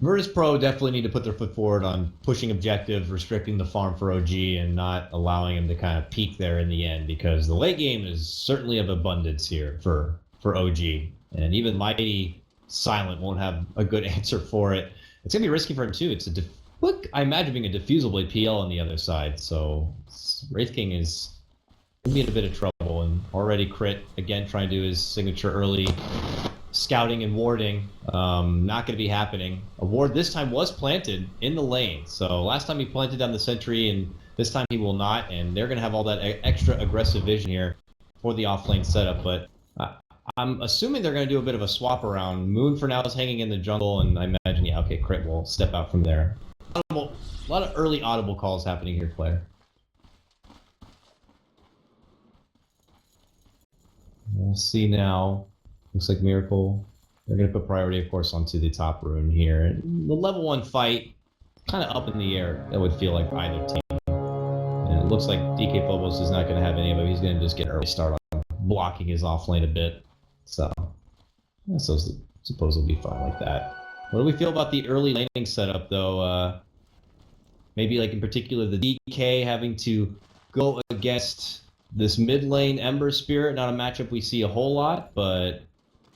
Virtus.pro definitely need to put their foot forward on pushing objectives, restricting the farm for OG, and not allowing him to kind of peak there in the end, because the late game is certainly of abundance here for OG, and even Mighty Silent won't have a good answer for it. It's going to be risky for him too. It's I imagine being a diffusable PL on the other side, so Wraith King is going to be in a bit of trouble, and already crit, again trying to do his signature early scouting and warding. Not going to be happening. A ward this time was planted in the lane, so last time he planted down the sentry, and this time he will not, and they're going to have all that extra aggressive vision here for the offlane setup, but I'm assuming they're going to do a bit of a swap around. Moon for now is hanging in the jungle, and I imagine, yeah, okay, crit will step out from there. A lot of early audible calls happening here, Claire. We'll see now. Looks like Miracle. They're going to put priority, of course, onto the top rune here. And the level 1 fight, kind of up in the air, it would feel like for either team. And it looks like DK Phobos is not going to have any of it. He's going to just get an early start on blocking his offlane a bit. So suppose it'll be fun like that. What do we feel about the early laning setup, though? Maybe, like, in particular, the DK having to go against this mid lane Ember Spirit, not a matchup we see a whole lot, but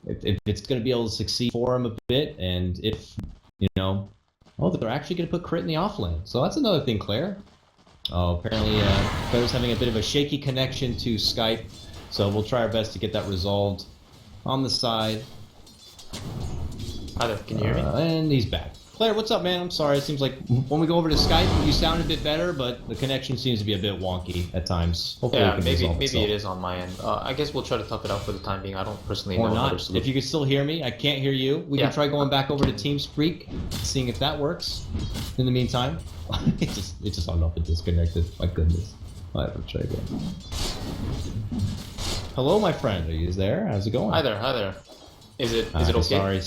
if it's going to be able to succeed for him a bit, and if, you know, they're actually going to put crit in the offlane. So that's another thing, Claire. Oh, apparently Claire's having a bit of a shaky connection to Skype, so we'll try our best to get that resolved on the side. Hi there, can you hear me? And he's back. Claire, what's up, man? I'm sorry. It seems like when we go over to Skype, you sound a bit better, but the connection seems to be a bit wonky at times. Hopefully yeah, maybe it is on my end. I guess we'll try to tough it out for the time being. I don't personally know another solution. If you can still hear me, I can't hear you. We can try going back over to TeamSpeak, seeing if that works. In the meantime, it just I don't know if it disconnected. My goodness. All right, let's try again. Hello, my friend. Are you there? How's it going? Hi there. Is it okay? Sorry.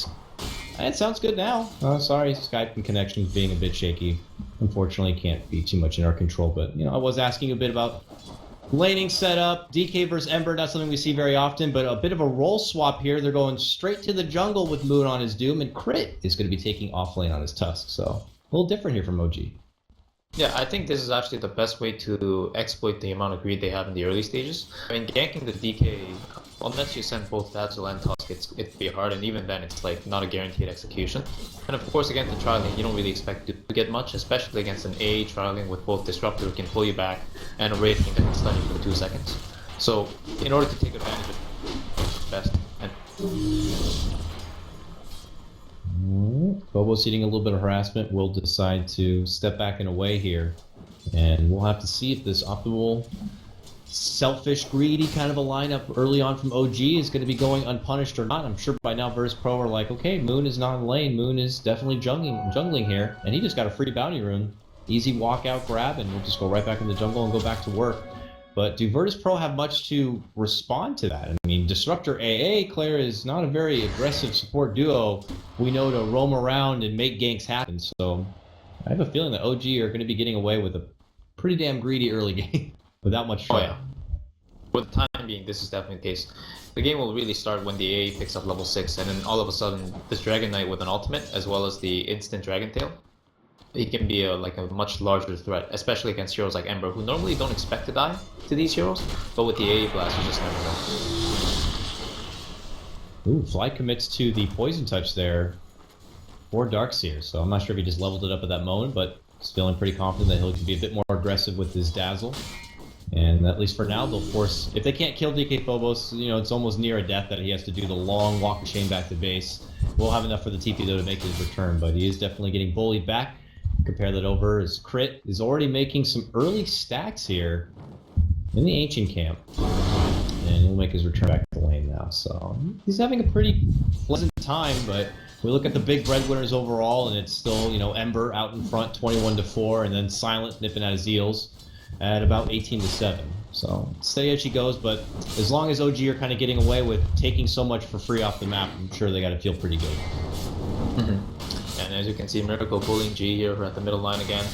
It sounds good now. Sorry, Skype and connection being a bit shaky. Unfortunately, can't be too much in our control, but, you know, I was asking a bit about laning setup. DK versus Ember, not something we see very often, but a bit of a role swap here. They're going straight to the jungle with Moon on his Doom, and Crit is going to be taking off lane on his Tusk, so a little different here from OG. Yeah, I think this is actually the best way to exploit the amount of greed they have in the early stages. I mean, ganking the DK, unless you send both Dazzle and Tusk, it'd be hard, and even then it's like not a guaranteed execution. And of course, against the trialing, you don't really expect to get much, especially against an A trialing with both Disruptor who can pull you back and a Wraith King that can stun you for 2 seconds. So, in order to take advantage of best. And Bobo's eating a little bit of harassment. We'll decide to step back and away here, and we'll have to see if this optimal, selfish, greedy kind of a lineup early on from OG is going to be going unpunished or not. I'm sure by now Virtus.pro are like, okay, Moon is not in lane. Moon is definitely jungling here, and he just got a free bounty rune. Easy walkout grab, and we'll just go right back in the jungle and go back to work. But do Virtus.pro have much to respond to that? I mean, Disruptor AA, Claire, is not a very aggressive support duo. We know to roam around and make ganks happen. So I have a feeling that OG are going to be getting away with a pretty damn greedy early game without much fun. Oh yeah. For the time being, this is definitely the case. The game will really start when the AA picks up level 6, and then all of a sudden, this Dragon Knight with an ultimate, as well as the instant Dragon Tail, he can be like a much larger threat, especially against heroes like Ember, who normally don't expect to die to these heroes, but with the AA blast, you just never know. Ooh, Fly commits to the poison touch there for Darkseer, so I'm not sure if he just leveled it up at that moment, but he's feeling pretty confident that he'll be a bit more aggressive with his Dazzle. And at least for now, they'll force, if they can't kill DK Phobos, you know, it's almost near a death that he has to do the long walk of shame back to base. We'll have enough for the TP though to make his return, but he is definitely getting bullied back. Compare that over, his Crit is already making some early stacks here in the Ancient Camp. And he'll make his return back to the lane now. So he's having a pretty pleasant time, but we look at the big breadwinners overall, and it's still, you know, Ember out in front 21-4, and then Silent nipping at his heels at about 18-7. So steady as she goes, but as long as OG are kind of getting away with taking so much for free off the map, I'm sure they got to feel pretty good. And as you can see, Miracle pulling G here at the middle line again.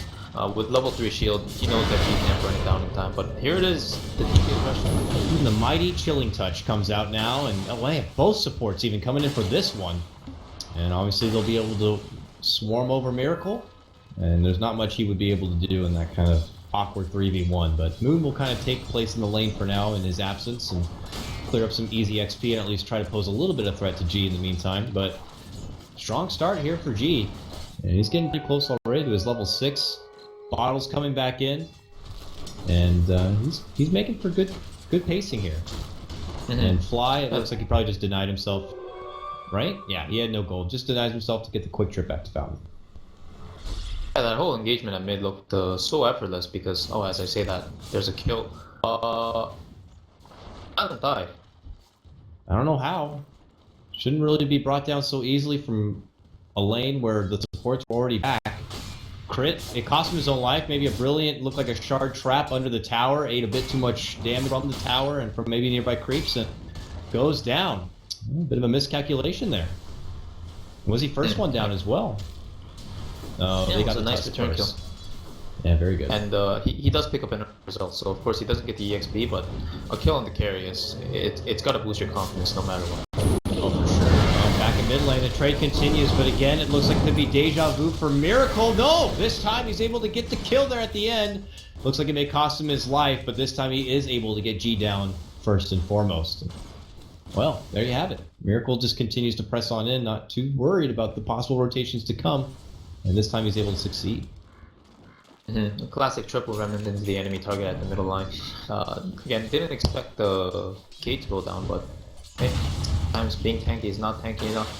With level 3 shield, he knows that G can't run it down in time, but here it is, the DK rush. Even the mighty Chilling Touch comes out now, and oh, hey, both supports even coming in for this one. And obviously they'll be able to swarm over Miracle, and there's not much he would be able to do in that kind of awkward 3v1, but Moon will kind of take place in the lane for now in his absence and clear up some easy XP and at least try to pose a little bit of threat to G in the meantime. But strong start here for G, and he's getting pretty close already to his level 6. Bottle's coming back in, and he's making for good pacing here. And Fly, it looks like he probably just denied himself, right? Yeah, he had no gold, just denies himself to get the quick trip back to Fountain. Yeah, that whole engagement at mid looked so effortless because, oh, as I say that, there's a kill. Silent died. I don't know how. Shouldn't really be brought down so easily from a lane where the supports were already back. Crit, it cost him his own life. Maybe a brilliant, looked like a shard trap under the tower, ate a bit too much damage from the tower and from maybe nearby creeps, and goes down. A bit of a miscalculation there. Was he first one down as well? Yeah, they got a nice return kill. Yeah, very good. And he does pick up an result, so of course he doesn't get the EXP, but a kill on the carry it's got to boost your confidence no matter what. Oh, for sure. Back in mid lane, the trade continues, but again, it looks like it could be deja vu for Miracle. No, this time he's able to get the kill there at the end. Looks like it may cost him his life, but this time he is able to get G down first and foremost. Well, there you have it. Miracle just continues to press on in, not too worried about the possible rotations to come. And this time he's able to succeed. A classic triple remnant into the enemy target at the middle line. Again, didn't expect the gate to go down, but hey, sometimes being tanky is not tanky enough.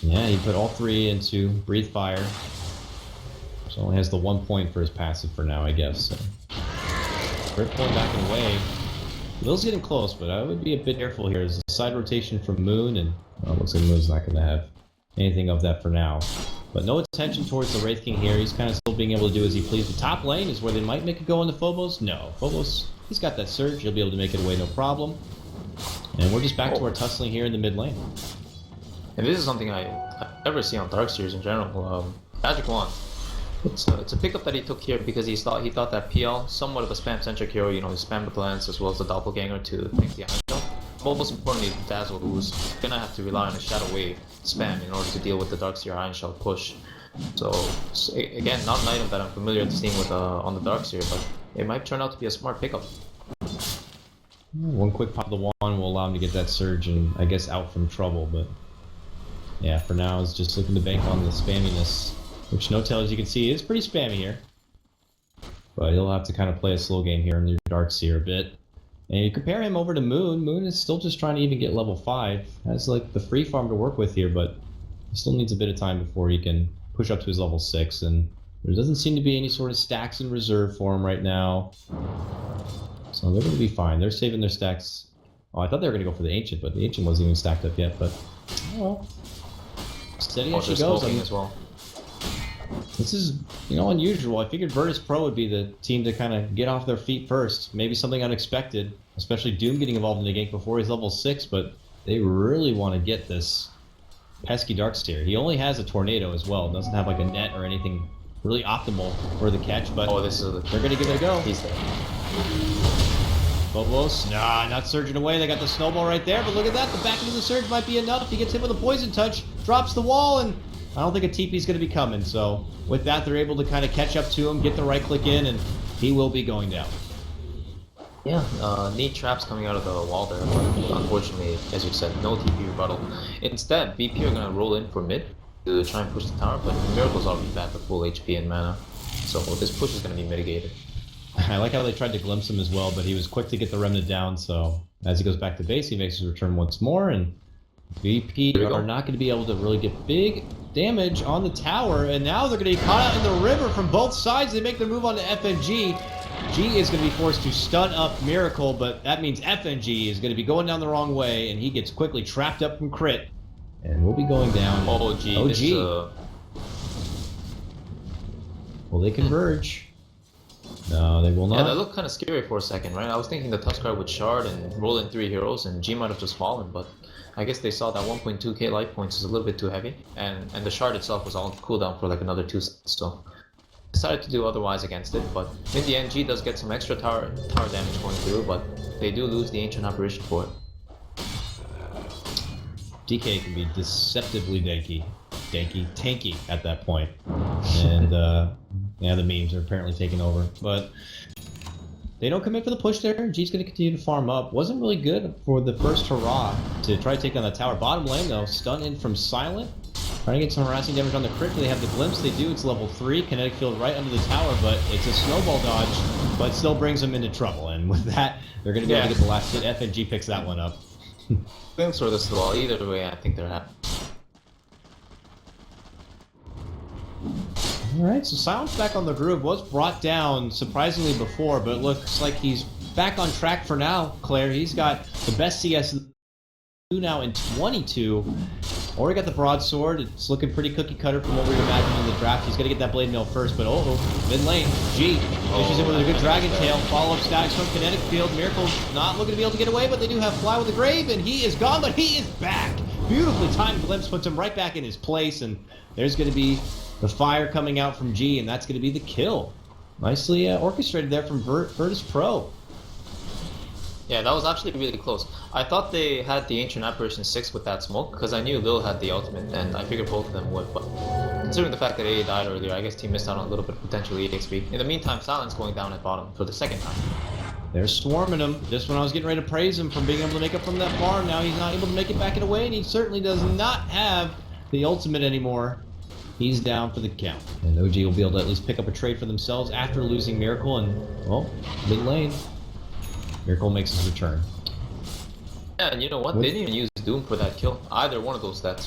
Yeah, he put all 3 into Breathe Fire. So only has the 1 point for his passive for now, I guess. So. Third point back and away. Lil's getting close, but I would be a bit careful here. There's a side rotation from Moon, and well, looks like Moon's not going to have anything of that for now. But no attention towards the Wraith King here. He's kind of still being able to do as he pleases. The top lane is where they might make it go into Phobos. No, Phobos, he's got that surge. He'll be able to make it away, no problem. And we're just back to our tussling here in the mid lane. And this is something I never see on Dark Series in general. Magic Wand. It's a pickup that he took here because he thought that PL, somewhat of a spam-centric hero, you know, he spammed with the lance as well as the doppelganger to pick the iron shell. But most importantly, Dazzle, who's gonna have to rely on a Shadow Wave spam in order to deal with the Darkseer Iron Shell push. So again, not an item that I'm familiar to seeing with on the Darkseer, but it might turn out to be a smart pickup. One quick pop of the wand will allow him to get that surge and I guess out from trouble, but yeah, for now is just looking to bank on the spamminess, which No-Tail, as you can see, is pretty spammy here. But he'll have to kind of play a slow game here in the Darkseer a bit. And you compare him over to Moon. Moon is still just trying to even get level 5. Has like the free farm to work with here, but he still needs a bit of time before he can push up to his level 6. And there doesn't seem to be any sort of stacks in reserve for him right now. So they're going to be fine. They're saving their stacks. Oh, I thought they were going to go for the Ancient, but the Ancient wasn't even stacked up yet. But, oh well. Steady as she goes. As well. This is, you know, unusual. I figured Virtus.pro would be the team to kind of get off their feet first. Maybe something unexpected, especially Doom getting involved in the gank before he's level 6, but they really want to get this pesky Darkseer. He only has a Tornado as well. Doesn't have like a net or anything really optimal for the catch, but they're going to give it a go. He's there. Phobos, nah, not surging away. They got the snowball right there, but look at that. The back into the surge might be enough. He gets hit with a poison touch, drops the wall, and I don't think a TP is going to be coming. So with that, they're able to kind of catch up to him, get the right click in, and he will be going down. Yeah, neat traps coming out of the wall there, but unfortunately, as you said, no TP rebuttal. Instead, BP are going to roll in for mid to try and push the tower, but Miracle's already back with full HP and mana, so this push is going to be mitigated. I like how they tried to glimpse him as well, but he was quick to get the Remnant down, so as he goes back to base, he makes his return once more, and BP are not going to be able to really get big damage on the tower, and now they're going to be caught out in the river from both sides. They make their move on to FNG. G is going to be forced to stun up Miracle, but that means FNG is going to be going down the wrong way, and he gets quickly trapped up from crit, and we'll be going down. OG. Will they converge? No, they will not. Yeah, that looked kind of scary for a second, right? I was thinking the Tuskar would shard and roll in 3 heroes, and G might have just fallen, but I guess they saw that 1.2k life points is a little bit too heavy, and the shard itself was on cooldown for like another 2 seconds, so decided to do otherwise against it. But in the end, G does get some extra tower damage going through, but they do lose the Ancient Apparition for it. DK can be deceptively tanky at that point. And yeah, the memes are apparently taking over. But they don't commit for the push there. G's going to continue to farm up. Wasn't really good for the first hurrah to try to take down the tower. Bottom lane, though, stun in from Silent. Trying to get some harassing damage on the crit. They have the glimpse. They do. It's level 3. Kinetic field right under the tower, but it's a snowball dodge, but still brings them into trouble. And with that, they're going to be able to get the last hit. FNG picks that one up. Glimpse or this wall. Either way, I think they're happy. Alright, so Silence back on the groove. Was brought down surprisingly before, but it looks like he's back on track for now, Claire. He's got the best CS now in 22. Already got the broadsword. It's looking pretty cookie cutter from what we were imagining in the draft. He's got to get that blade mill first, but mid lane, G finishes it with a good dragon tail. Follow up stacks from kinetic field. Miracle's not looking to be able to get away, but they do have fly with the grave, and he is gone, but he is back. Beautifully timed glimpse puts him right back in his place, and there's going to be the fire coming out from G, and that's going to be the kill. Nicely orchestrated there from Virtus.pro. Yeah, that was actually really close. I thought they had the Ancient Apparition 6 with that smoke, because I knew Lil had the ultimate, and I figured both of them would, but considering the fact that A died earlier, I guess team missed out on a little bit of potential EXP. In the meantime, Silence going down at bottom for the second time. They're swarming him. Just when I was getting ready to praise him for being able to make up from that farm, now he's not able to make it back away, and he certainly does not have the ultimate anymore. He's down for the count. And OG will be able to at least pick up a trade for themselves after losing Miracle, and, well, mid lane. Miracle makes his return. Yeah, and you know what? They didn't even use Doom for that kill. Either one of those stats.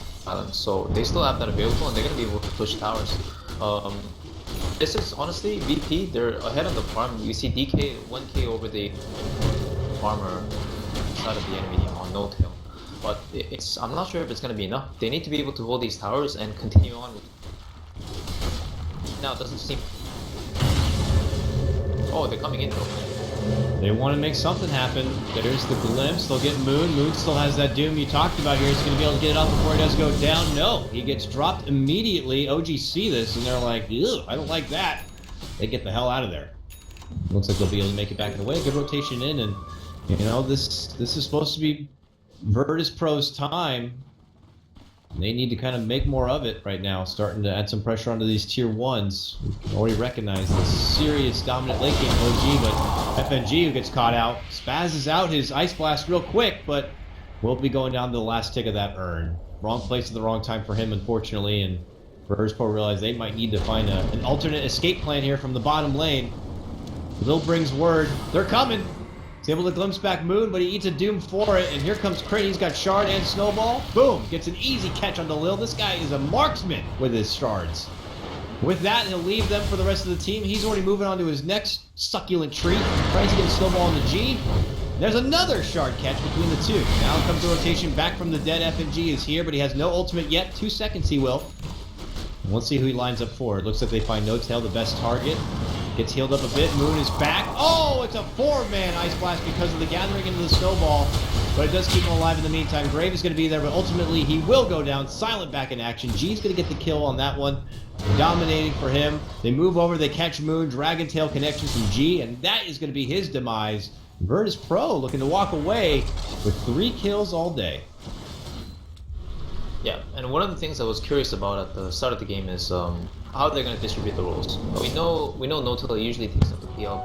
So they still have that available, and they're going to be able to push towers. This is honestly VP. They're ahead on the farm. You see DK 1k over the farmer side of the enemy team on no tail. But I'm not sure if it's going to be enough. They need to be able to hold these towers and continue on with. Now it doesn't seem. Oh, they're coming in though. They want to make something happen. There's the glimpse. They'll get Moon. Moon still has that Doom you talked about here. He's going to be able to get it off before he does go down. No, he gets dropped immediately. OG see this, and they're like, ew, I don't like that. They get the hell out of there. Looks like they'll be able to make it back in the way. Good rotation in, and, you know, this is supposed to be Virtus.pro's time. They need to kind of make more of it right now, starting to add some pressure onto these tier 1s. We can already recognize the serious dominant late game OG, but FNG, who gets caught out, spazzes out his Ice Blast real quick, but will be going down to the last tick of that urn. Wrong place at the wrong time for him, unfortunately, and Virtus.pro realize they might need to find an alternate escape plan here from the bottom lane. Lil brings word, they're coming! He's able to glimpse back Moon, but he eats a Doom for it, and here comes Crit. He's got Shard and Snowball. Boom! Gets an easy catch on the Lil. This guy is a marksman with his shards. With that, he'll leave them for the rest of the team. He's already moving on to his next succulent treat. Tries to get a Snowball on the G. There's another Shard catch between the two. Now comes the rotation back from the dead. FNG is here, but he has no ultimate yet. 2 seconds he will. And let's see who he lines up for. It looks like they find No Tail, the best target. Gets healed up a bit. Moon is back. Oh, it's a 4-man Ice Blast because of the gathering into the Snowball. But it does keep him alive in the meantime. Grave is going to be there, but ultimately he will go down. Silent back in action. G's going to get the kill on that one. Dominating for him. They move over. They catch Moon. Dragon Tail connection from G, and that is going to be his demise. Virtus.pro looking to walk away with 3 kills all day. Yeah, and one of the things I was curious about at the start of the game is how they're going to distribute the roles. We know No-Tail usually takes up the PL.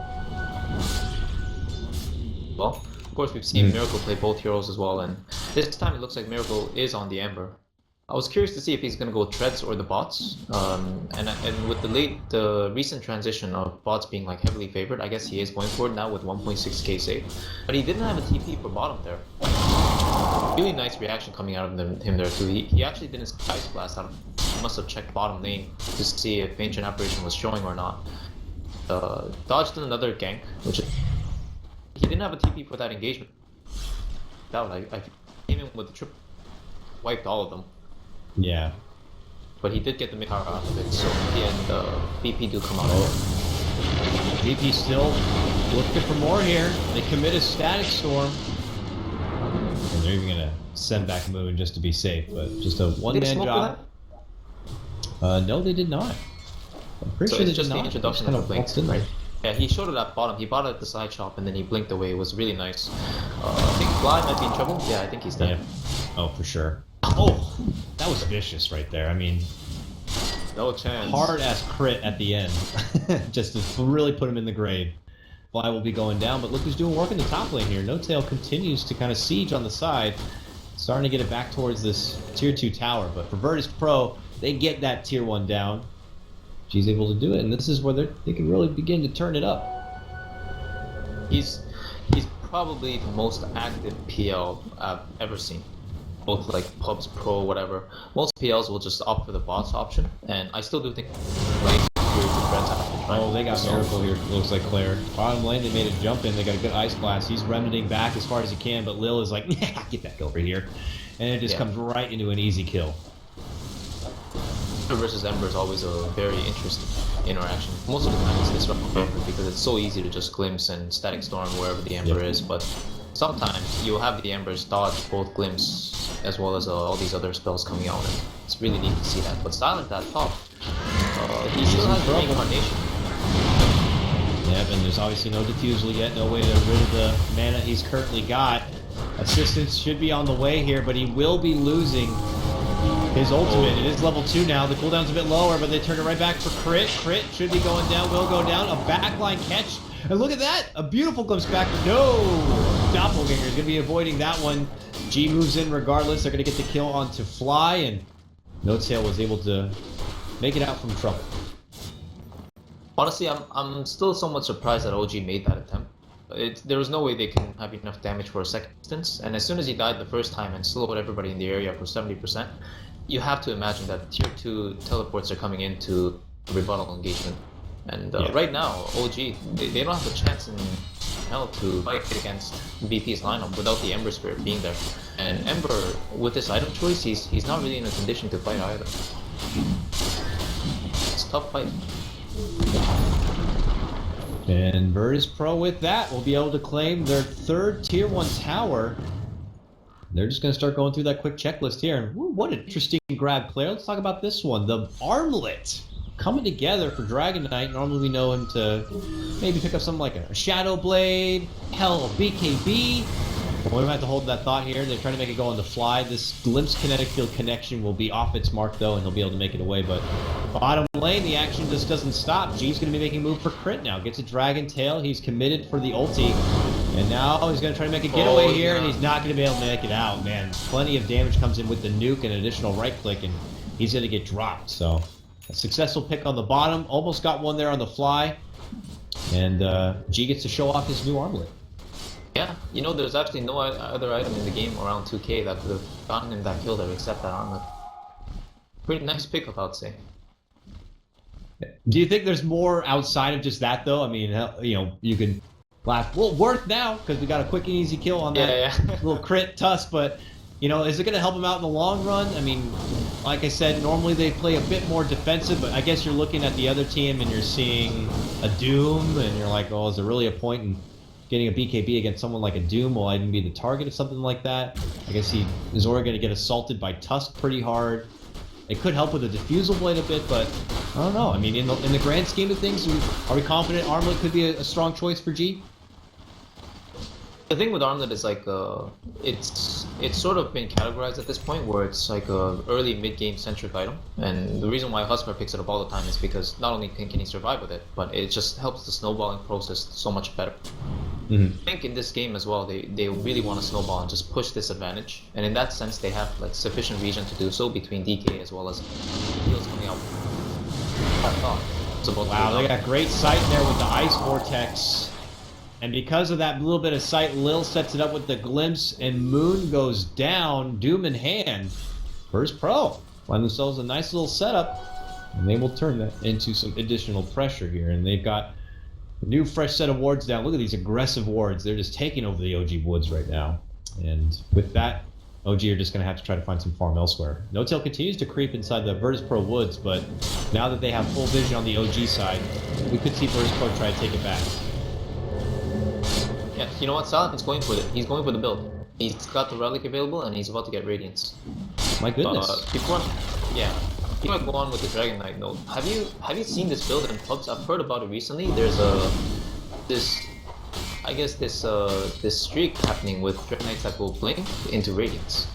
Well, of course we've seen Miracle play both heroes as well, and this time it looks like Miracle is on the Ember. I was curious to see if he's going to go Treads or the bots, and with the recent transition of bots being like heavily favored, I guess he is going for it now with 1.6k save. But he didn't have a TP for bottom there. Really nice reaction coming out of him there too. He actually didn't Ice Blast out of. He must have checked bottom lane to see if Ancient Apparition was showing or not. Dodged another gank, which he didn't have a TP for that engagement. That was, I came in with the trip, wiped all of them. Yeah. But he did get the mid power out of it, so he and BP do come out. BP still looking for more here. They commit a Static Storm. And they're even going to send back Moon just to be safe, but just a one-man job. No, they did not. I'm pretty sure it's they just did the not. introduction Kind of of the blink, waltzed in right? there. Yeah, he showed it at bottom. He bought it at the side shop and then he blinked away. It was really nice. I think Fly might be in trouble. Yeah, I think he's dead. Yeah. Oh, for sure. Oh, that was vicious right there. I mean, No chance. hard-ass crit at the end. Just to really put him in the grave. Fly will be going down, but look who's doing work in the top lane here. No Tail continues to kind of siege on the side. Starting to get it back towards this tier 2 tower. But for Virtus.pro, they get that tier 1 down. She's able to do it, and this is where they can really begin to turn it up. He's probably the most active PL I've ever seen. Both like pubs, pro, whatever. Most PLs will just opt for the bots option, and I still do think Oh, they got Miracle here, looks like Claire. Bottom lane, they made a jump in, they got a good Ice Blast. He's remedying back as far as he can, but Lil is like, yeah, get back over here. And it just comes right into an easy kill. Versus Ember is always a very interesting interaction. Most of the time it's disruptive because it's so easy to just glimpse and static storm wherever the Ember is, but sometimes you'll have the Embers dodge both glimpse as well as all these other spells coming out, and it's really neat to see that. But Silent at top, he still has the reincarnation. Yep, and there's obviously no defusal yet, no way to rid of the mana he's currently got. Assistance should be on the way here, but he will be losing his ultimate. It is level 2 now. The cooldown's a bit lower, but they turn it right back for crit. Crit should be going down, will go down. A backline catch. And look at that! A beautiful glimpse back. No! Doppelganger is going to be avoiding that one. G moves in regardless. They're going to get the kill onto Fly, and No Tail was able to make it out from trouble. Honestly, I'm still somewhat surprised that OG made that attempt. There was no way they can have enough damage for a second instance, and as soon as he died the first time and slowed everybody in the area for 70%, you have to imagine that tier 2 teleports are coming into rebuttal engagement. And right now, OG, they don't have a chance in hell to fight against VP's lineup without the Ember Spirit being there. And Ember, with this item choice, he's not really in a condition to fight either. It's a tough fight. And Virtus.pro with that will be able to claim their 3rd tier 1 tower. They're just going to start going through that quick checklist here. And woo, what an interesting grab, Claire. Let's talk about this one. The Armlet coming together for Dragon Knight. Normally we know him to maybe pick up something like a Shadow Blade, hell, a BKB. But we don't have to hold that thought here. They're trying to make it go on the fly. This Glimpse Kinetic Field connection will be off its mark, though, and he'll be able to make it away. But bottom lane, the action just doesn't stop. G's going to be making a move for crit now. Gets a Dragon Tail. He's committed for the ulti. And now he's going to try to make a getaway here, and he's not going to be able to make it out, man. Plenty of damage comes in with the nuke and additional right-click, and he's going to get dropped. So a successful pick on the bottom. Almost got one there on the fly. And G gets to show off his new armlet. Yeah, you know, there's actually no other item in the game around 2K that could have gotten him that kill there except that armlet. Pretty nice pickup, I'd say. Do you think there's more outside of just that, though? I mean, you know, you can laugh. Well, Worth now, because we got a quick and easy kill on that little crit tusk, but, you know, is it going to help him out in the long run? I mean, like I said, normally they play a bit more defensive, but I guess you're looking at the other team and you're seeing a Doom, and you're like, oh, is there really a point in getting a BKB against someone like a Doom? Will I even be the target of something like that? I guess he is already going to get assaulted by Tusk pretty hard. It could help with the Diffusal Blade a bit, but I don't know. I mean, in the grand scheme of things, are we confident Armlet could be a strong choice for G? The thing with Armlet is like it's sort of been categorized at this point where it's like a early mid-game centric item, and the reason why Husmer picks it up all the time is because not only can he survive with it, but it just helps the snowballing process so much better. I think in this game as well, they really want to snowball and just push this advantage, and in that sense they have like sufficient region to do so between DK as well as heals coming out. Wow, they got great sight there with the Ice Vortex. And because of that little bit of sight, Lil sets it up with the Glimpse, and Moon goes down, Doom in hand. Virtus.pro find themselves a nice little setup, and they will turn that into some additional pressure here. And they've got a new fresh set of wards down. Look at these aggressive wards. They're just taking over the OG woods right now. And with that, OG are just going to have to try to find some farm elsewhere. No Tail continues to creep inside the Virtus.pro woods, but now that they have full vision on the OG side, we could see Virtus.pro try to take it back. Yeah, you know what? Silent's going for it. He's going for the build. He's got the relic available, and he's about to get Radiance. My goodness. Before I go on with the Dragon Knight note, have you seen this build in pubs? I've heard about it recently. There's this streak happening with Dragon Knights that will blink into Radiance.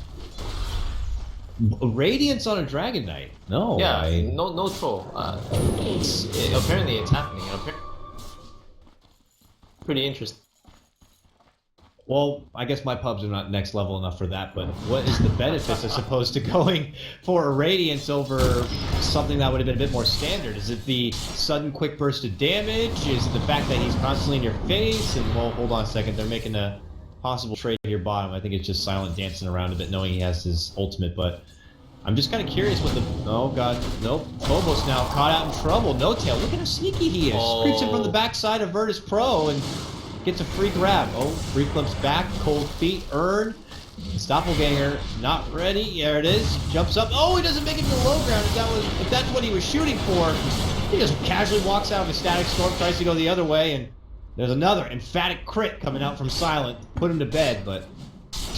Radiance on a Dragon Knight? No. Yeah, no troll. Apparently it's happening. Pretty interesting. Well, I guess my pubs are not next level enough for that, but what is the benefits as opposed to going for a Radiance over something that would have been a bit more standard? Is it the sudden quick burst of damage? Is it the fact that he's constantly in your face? And, well, hold on a second, they're making a possible trade here bottom. I think it's just Silent dancing around a bit, knowing he has his ultimate, but I'm just kind of curious what the... Oh, God. Nope. Phobos now caught out in trouble. No Tail. Look at how sneaky he is. Oh. Creeps in from the backside of Virtus.pro and gets a free grab. Oh, free flips back. Cold feet. Earn. Doppelganger not ready. There it is. Jumps up. Oh, he doesn't make it to the low ground. If that's what he was shooting for, he just casually walks out of a static storm, tries to go the other way, and there's another emphatic crit coming out from Silent. Put him to bed, but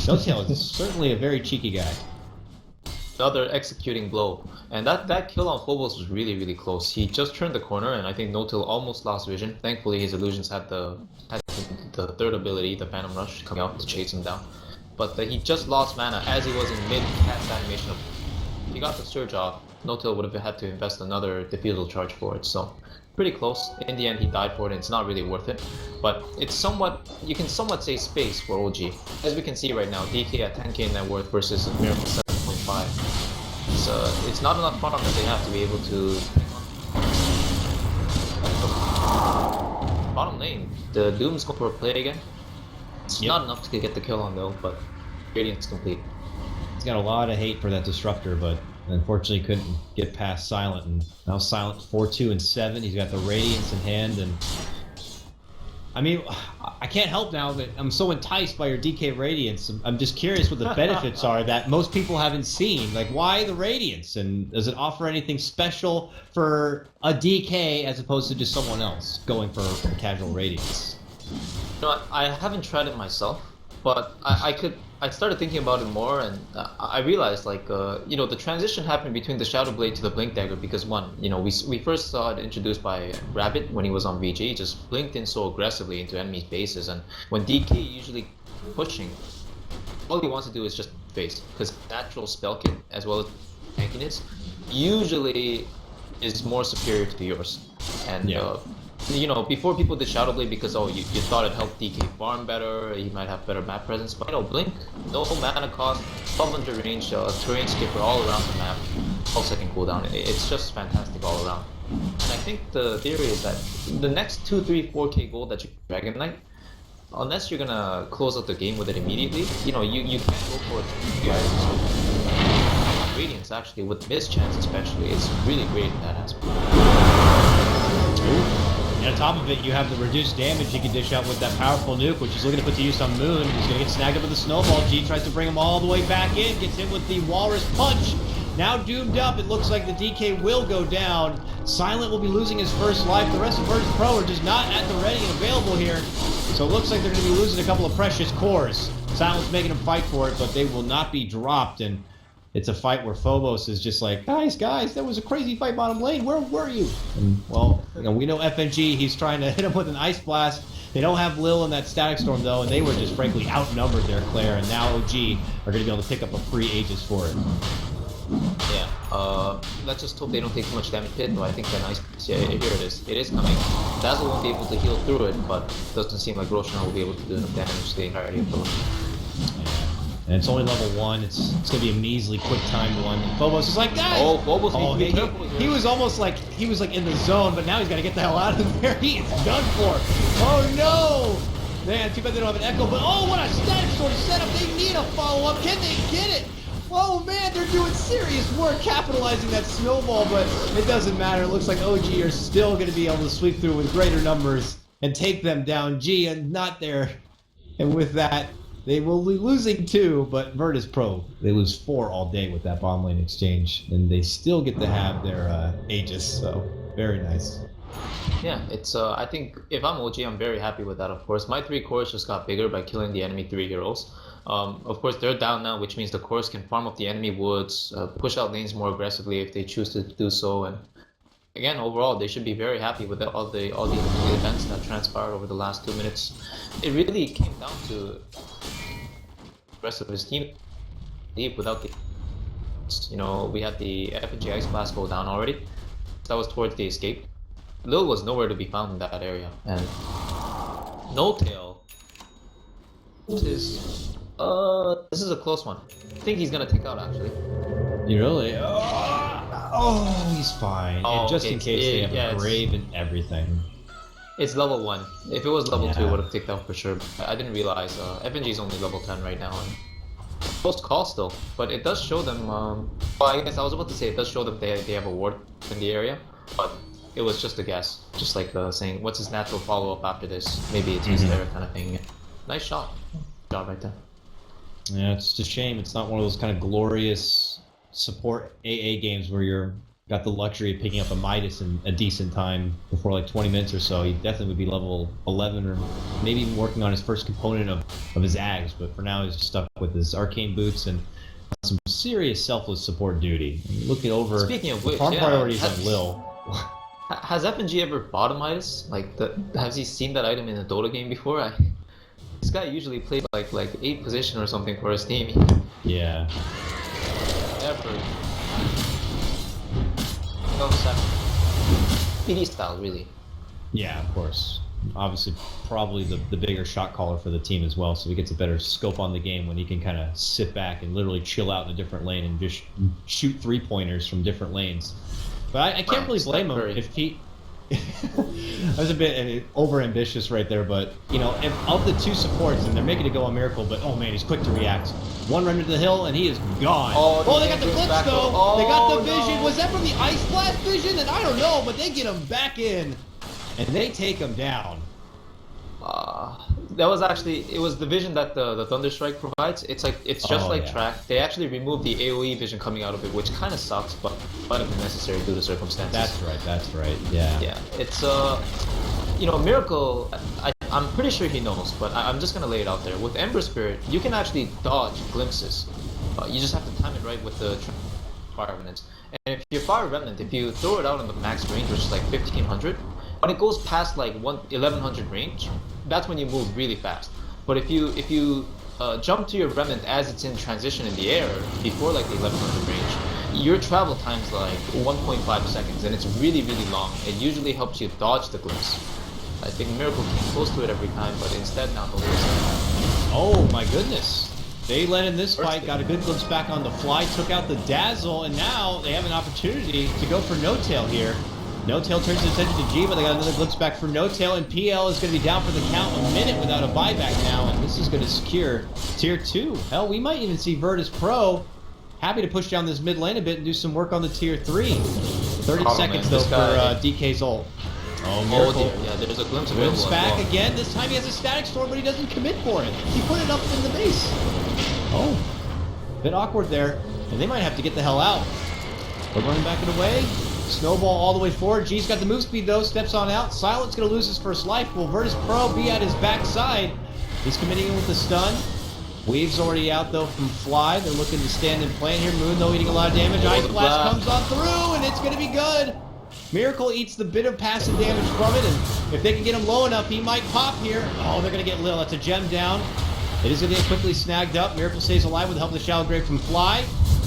No Tail is certainly a very cheeky guy. Another executing blow, and that kill on Phobos was really close. He just turned the corner, and I think No-Till almost lost vision. Thankfully, his illusions had the third ability, the Phantom Rush, coming out to chase him down. But he just lost mana as he was in mid-cast animation. If he got the surge off, No-Till would have had to invest another defusal charge for it. So pretty close. In the end, he died for it, and it's not really worth it. But it's somewhat, you can somewhat say space for OG. As we can see right now, DK at 10k net worth versus Miracle 7.5. It's not enough farm that they have to be able to... Bottom lane, the Doom's going for a play again. It's not enough to get the kill on though, but Radiant's complete. He's got a lot of hate for that Disruptor, but unfortunately couldn't get past Silent, and now Silent 4-2 and 7. He's got the Radiance in hand, and I mean, I can't help now that I'm so enticed by your DK Radiance. I'm just curious what the benefits are that most people haven't seen. Like, why the Radiance? And does it offer anything special for a DK as opposed to just someone else going for a casual Radiance? You know, I haven't tried it myself, but I started thinking about it more, and I realized, like, you know, the transition happened between the Shadow Blade to the Blink Dagger because, one, you know, we first saw it introduced by Rabbit when he was on VG. He just blinked in so aggressively into enemies' bases, and when DK usually pushing, all he wants to do is just face, because natural spell kit as well as tankiness usually is more superior to yours. And you know, before people did Shadow Blade because, oh, you thought it helped DK farm better, he might have better map presence, but you know, Blink, no mana cost, 1200 range, terrain skipper all around the map, 12-second cooldown. It's just fantastic all around. And I think the theory is that the next 2, 3, 4k gold that you Dragon Knight, unless you're gonna close out the game with it immediately, you know, you can't go for it. Radiance actually, with miss chance especially, it's really great in that aspect. And on top of it, you have the reduced damage you can dish out with that powerful nuke, which he's looking to put to use on Moon. He's going to get snagged up with the snowball. G tries to bring him all the way back in, gets hit with the Walrus Punch. Now doomed up, it looks like the DK will go down. Silent will be losing his first life. The rest of Virtus.pro are just not at the ready and available here. So it looks like they're going to be losing a couple of precious cores. Silent's making them fight for it, but they will not be dropped. And it's a fight where Phobos is just like, guys, that was a crazy fight bottom lane. Where were you? And, well, you know, we know FNG, he's trying to hit him with an Ice Blast. They don't have Lil in that Static Storm, though, and they were just frankly outnumbered there, Claire. And now OG are going to be able to pick up a free Aegis for it. Yeah, let's just hope they don't take too much damage hit, though. I think the nice, yeah, here it is. It is coming. Dazzle won't be able to heal through it, but it doesn't seem like Roshan will be able to do enough damage to the entirety of the lane. And it's only level 1. It's going to be a measly, quick timed one. And Phobos is like, guys! Oh, Phobos needs to be careful he was almost like, he was like in the zone, but now he's got to get the hell out of there. He is done for. Oh no! Man, too bad they don't have an echo, but oh, what a static sort of setup. They need a follow-up. Can they get it? Oh man, they're doing serious work capitalizing that snowball, but it doesn't matter. It looks like OG are still going to be able to sweep through with greater numbers and take them down. G and not there. And with that, they will be losing 2, but Virtus.pro, they lose 4 all day with that bottom lane exchange, and they still get to have their Aegis, so very nice. Yeah, it's I think if I'm OG, I'm very happy with that, of course. My 3 cores just got bigger by killing the enemy 3 heroes. Of course, they're down now, which means the cores can farm up the enemy woods, push out lanes more aggressively if they choose to do so, and again, overall, they should be very happy with all the events that transpired over the last 2 minutes. It really came down to the rest of his team leave without the You know, we had the FNG Ice Blast go down already. That was towards the escape. Lil was nowhere to be found in that area, and No Tail. This is a close one. I think he's gonna take out actually. You really? Oh, he's fine. Oh, and just okay. in case they have a grave and everything. It's level 1. If it was level 2, it would have ticked out for sure. I didn't realize FNG is only level 10 right now. And post call still, but it does show them. Well, I guess I was about to say it does show them they have a ward in the area, but it was just a guess. Just like saying, what's his natural follow up after this? Maybe it's he's there kind of thing. Nice shot. Job right there. Yeah, it's just a shame it's not one of those kind of glorious support AA games where you're got the luxury of picking up a Midas in a decent time before like 20 minutes or so. He definitely would be level 11 or maybe even working on his first component of his Ags, but for now he's stuck with his arcane boots and some serious selfless support duty. Looking over Speaking of which, farm priorities on Lil. Has FNG ever bought a Midas? Like, has he seen that item in a Dota game before? This guy usually plays like 8th position or something for his team. Yeah. Never. No, 7. PD style, really. Yeah, of course. Obviously, probably the bigger shot caller for the team as well, so he gets a better scope on the game when he can kind of sit back and literally chill out in a different lane and just shoot 3-pointers from different lanes. But I can't really blame him if he... I was a bit over-ambitious right there, but, you know, of the 2 supports, and they're making it go on Miracle, but, oh man, he's quick to react. One run to the hill, and he is gone. Oh, they got the blitz, though! Oh, they got the vision! Was that from the Ice Blast vision? And I don't know, but they get him back in, and they take him down. That was actually, it was the vision that the Thunderstrike provides. It's just like track. They actually removed the AoE vision coming out of it, which kind of sucks, but might have been necessary due to circumstances. That's right, yeah. Yeah, it's, you know, Miracle, I'm pretty sure he knows, but I'm just gonna lay it out there. With Ember Spirit, you can actually dodge glimpses. You just have to time it right with the Fire Remnants. And if your Fire Remnant, if you throw it out on the max range, which is like 1500, when it goes past like 1100 range, that's when you move really fast. But if you jump to your Remnant as it's in transition in the air before like the 1100 range, your travel time's like 1.5 seconds, and it's really, really long. It usually helps you dodge the glimpse. I think Miracle came close to it every time, but instead not the whole. Oh my goodness. They led in this fight, got a good glimpse back on the fly, took out the Dazzle, and now they have an opportunity to go for No Tail here. No Tail turns his attention to G, but they got another glimpse back for No Tail, and PL is going to be down for the count, a minute without a buyback now, and this is going to secure Tier 2. Hell, we might even see Virtus.pro happy to push down this mid lane a bit and do some work on the Tier 3. 30 seconds, though, for DK's ult. Oh, Miracle. Yeah, there's a glimpse of Glimpse back again. This time he has a Static Storm, but he doesn't commit for it. He put it up in the base. Oh, bit awkward there. And they might have to get the hell out. But running back it away. Snowball all the way forward. G's got the move speed, though. Steps on out. Silent's going to lose his first life. Will Virtus.pro be at his backside? He's committing in with the stun. Weave's already out, though, from Fly. They're looking to stand and plan here. Moon, though, eating a lot of damage. Ice Blast comes on through, and it's going to be good. Miracle eats the bit of passive damage from it, and if they can get him low enough, he might pop here. Oh, they're going to get Lil. That's a gem down. It is going to get quickly snagged up. Miracle stays alive with the help of the Shallow Grave from Fly.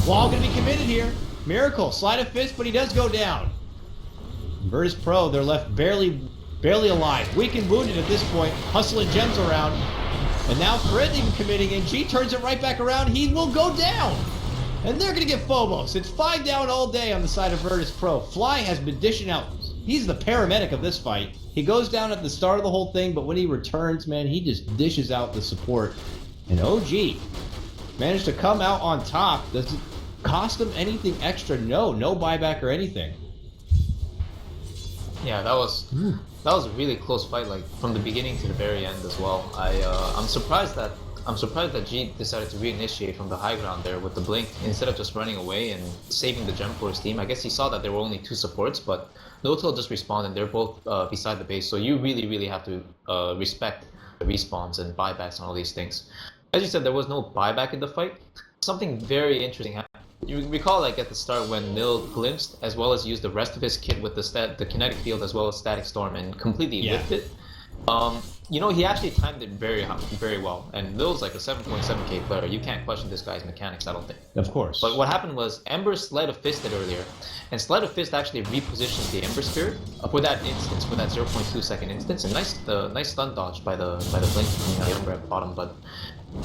Wall going to be committed here. Miracle, slide of fist, but he does go down. Virtus.pro, they're left barely alive. Weak and wounded at this point, hustling gems around. And now Fred even committing, and G turns it right back around. He will go down. And they're going to get Phobos. It's 5 down all day on the side of Virtus.pro. Fly has been dishing out. He's the paramedic of this fight. He goes down at the start of the whole thing, but when he returns, man, he just dishes out the support. And OG managed to come out on top. Does it cost him anything extra? No buyback or anything. Yeah, that was a really close fight, like from the beginning to the very end as well. I'm surprised that G decided to reinitiate from the high ground there with the blink instead of just running away and saving the gem for his team. I guess he saw that there were only 2 supports, but No-Tail just respawned and they're both beside the base. So you really have to respect the respawns and buybacks and all these things. As you said, there was no buyback in the fight. Something very interesting happened. You recall, like at the start when Nil glimpsed as well as used the rest of his kit with the kinetic field as well as static storm and completely whipped it. You know, he actually timed it very well, and Lil's like a 7.7k player. You can't question this guy's mechanics, I don't think. Of course. But what happened was Ember Sleight of Fisted earlier, and Sleight of Fist actually repositions the Ember Spirit for that instance, for that 0.2 second instance. And nice stun dodge by the blink from the Ember at bottom, but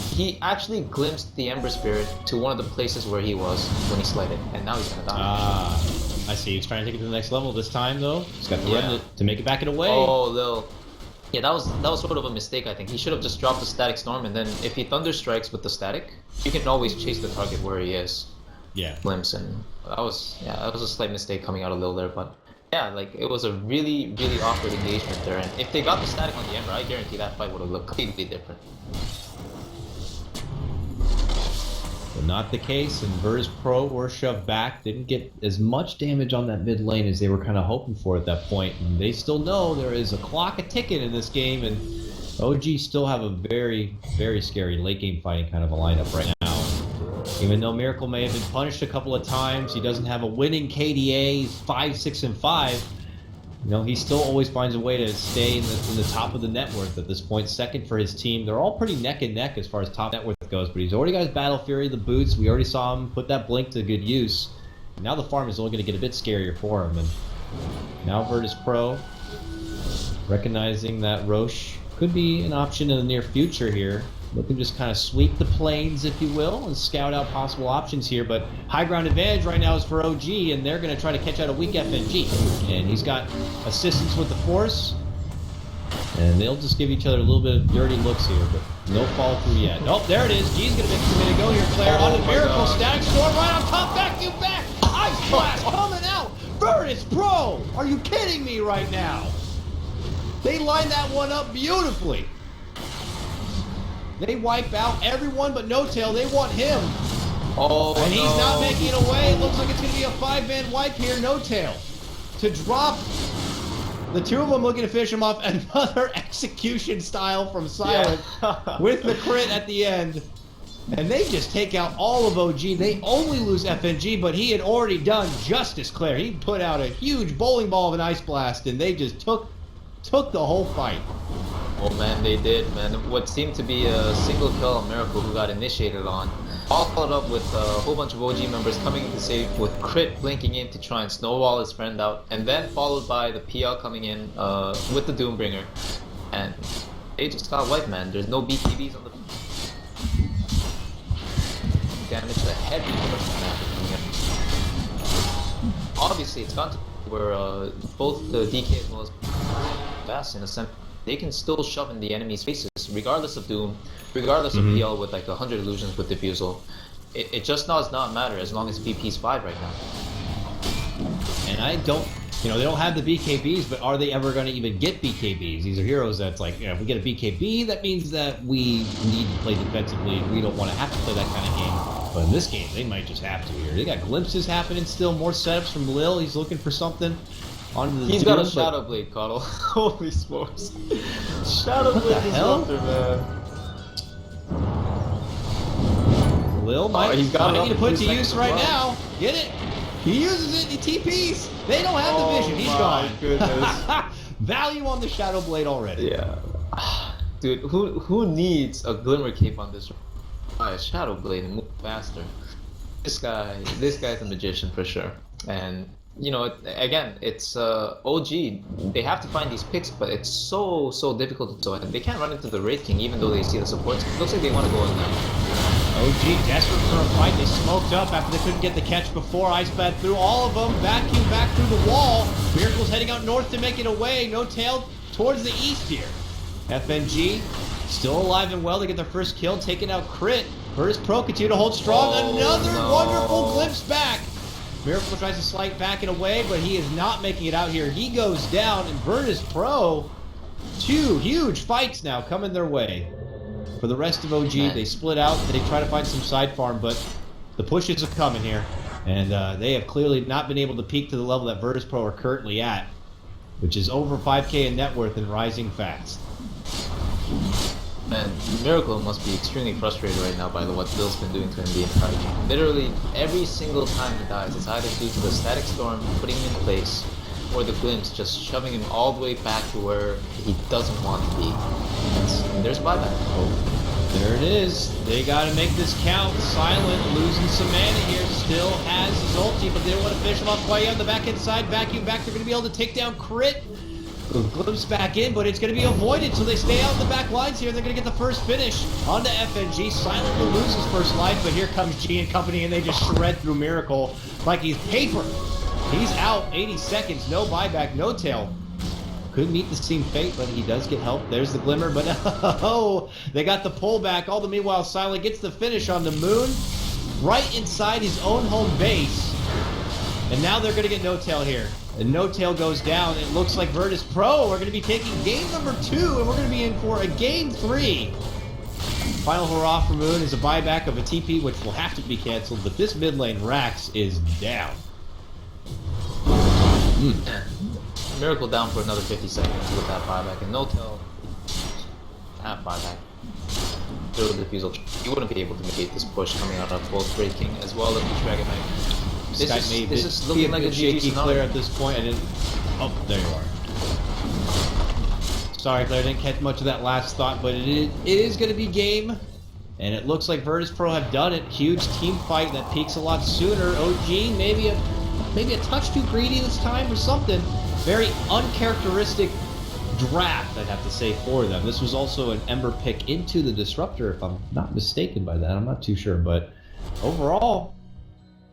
he actually glimpsed the Ember Spirit to one of the places where he was when he slighted, and now he's gonna die. I see. He's trying to take it to the next level this time, though. He's got the run to make it back and away. Oh, Lil. Yeah, that was sort of a mistake, I think. He should have just dropped the Static Storm, and then if he Thunder Strikes with the Static, you can always chase the target where he is. Yeah. Glimpse, and that was a slight mistake coming out of Lil there, but yeah, like, it was a really awkward engagement there, and if they got the Static on the Ember, I guarantee that fight would have looked completely different. But not the case, and Virtus.pro were shoved back. Didn't get as much damage on that mid lane as they were kind of hoping for at that point. And they still know there is a clock a-ticking in this game, and OG still have a very scary late game fighting kind of a lineup right now. Even though Miracle may have been punished a couple of times, he doesn't have a winning KDA. He's 5, 6, and 5. You know, he still always finds a way to stay in the top of the net worth at this point, second for his team. They're all pretty neck and neck as far as top net worth goes, but he's already got his Battle Fury, the boots. We already saw him put that blink to good use. Now the farm is only going to get a bit scarier for him, and now Virtus.pro recognizing that Roche could be an option in the near future here. Looking to just kind of sweep the plains, if you will, and scout out possible options here. But high ground advantage right now is for OG, and they're going to try to catch out a weak FNG. And he's got assistance with the Force, and they'll just give each other a little bit of dirty looks here, but no follow through yet. Oh, there it is. G's going to make a minute go here, Claire. On the Miracle, Static Storm right on top, vacuum back. Ice Blast coming out. Virtus.pro, are you kidding me right now? They lined that one up beautifully. They wipe out everyone but No Tail. They want him. Oh, and he's not making it away. It looks like it's going to be a 5-man wipe here. No Tail to drop. The two of them looking to finish him off. Another execution style from Silent with the crit at the end. And they just take out all of OG. They only lose FNG, but he had already done justice, Claire. He put out a huge bowling ball of an Ice Blast, and they just took the whole fight. Oh man, they did, man. What seemed to be a single kill on Miracle, who got initiated on, all followed up with a whole bunch of OG members coming in to save, with Crit blinking in to try and snowball his friend out, and then followed by the PL coming in with the Doombringer, and they just got wiped, man. There's no BKBs on the damage to heavy coming in. Obviously, it's gone to where both the DK as well as Bass, in a sense, they can still shove in the enemy's faces, regardless of Doom, regardless of PL with like 100 illusions with Diffusal. It just does not matter as long as VP's 5 right now. And I don't, they don't have the BKBs, but are they ever going to even get BKBs? These are heroes that's like, if we get a BKB, that means that we need to play defensively. We don't want to have to play that kind of game. But in this game, they might just have to here. They got glimpses happening still, more setups from Lil. He's looking for something. He's got a Shadow Blade, Coddle. Holy smokes. Shadow Blade is after, man. Lil might need to put to use right now. Get it? He uses it, he TPs. They don't have the vision. He's gone. Goodness. Value on the Shadow Blade already. Yeah. Dude, who needs a Glimmer Cape on this? Buy a Shadow Blade and move faster. This guy's a magician for sure. And again, it's OG. They have to find these picks, but it's so difficult to do. And they can't run into the Wraith King even though they see the supports. It looks like they want to go in now. OG desperate for a fight. They smoked up after they couldn't get the catch before. Ice Bat through all of them. Vacuum back through the wall. Miracle's heading out north to make it away. No Tail towards the east here. FNG still alive and well to get their first kill, taking out Crit. Virtus.pro continue to hold strong. Another wonderful glimpse back. Miracle tries to slide back and away, but he is not making it out here. He goes down, and Virtus.pro, two huge fights now coming their way. For the rest of OG, they split out. They try to find some side farm, but the pushes are coming here. And they have clearly not been able to peak to the level that Virtus.pro are currently at, which is over 5K in net worth and rising fast. Man, Miracle must be extremely frustrated right now by what Bill's been doing to him the entire game. Literally, every single time he dies, it's either due to the Static Storm putting him in place, or the glimpse, just shoving him all the way back to where he doesn't want to be. And there's buyback. Oh, there it is. They got to make this count. Silent losing some mana here. Still has his ulti, but they don't want to finish him off quite yet on the back end side. Vacuum back. They're going to be able to take down Crit. Glimpse back in, but it's going to be avoided, so they stay out in the back lines here. They're going to get the first finish onto FNG. Silent will lose his first life, but here comes G and company, and they just shred through Miracle like he's paper. He's out 80 seconds, no buyback, no tail. Couldn't meet the same fate, but he does get help. There's the glimmer, but oh, they got the pullback. All the meanwhile, Silent gets the finish on the Moon, right inside his own home base. And now they're going to get no tail here. And no tail goes down. It looks like Virtus.pro are going to be taking game number 2, and we're going to be in for a game 3. Final hurrah for Moon is a buyback of a TP, which will have to be canceled, but this mid lane Rax is down. Miracle down for another 50 seconds with that buyback, and no tail half buyback. Through the defusal, you wouldn't be able to negate this push coming out of both Breaking as well as the Dragon Knight. This is looking like a shaky GG Claire at this point. Oh, there you are. Sorry, Claire, didn't catch much of that last thought, but it is going to be game. And it looks like Virtus.pro have done it. Huge team fight that peaks a lot sooner. OG, maybe a touch too greedy this time or something. Very uncharacteristic draft, I'd have to say, for them. This was also an Ember pick into the Disruptor, if I'm not mistaken by that. I'm not too sure, but overall,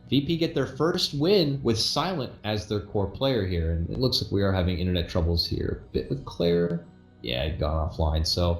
VP get their first win with Silent as their core player here, and it looks like we are having internet troubles here. A bit with Claire. Yeah, I'd gone offline, so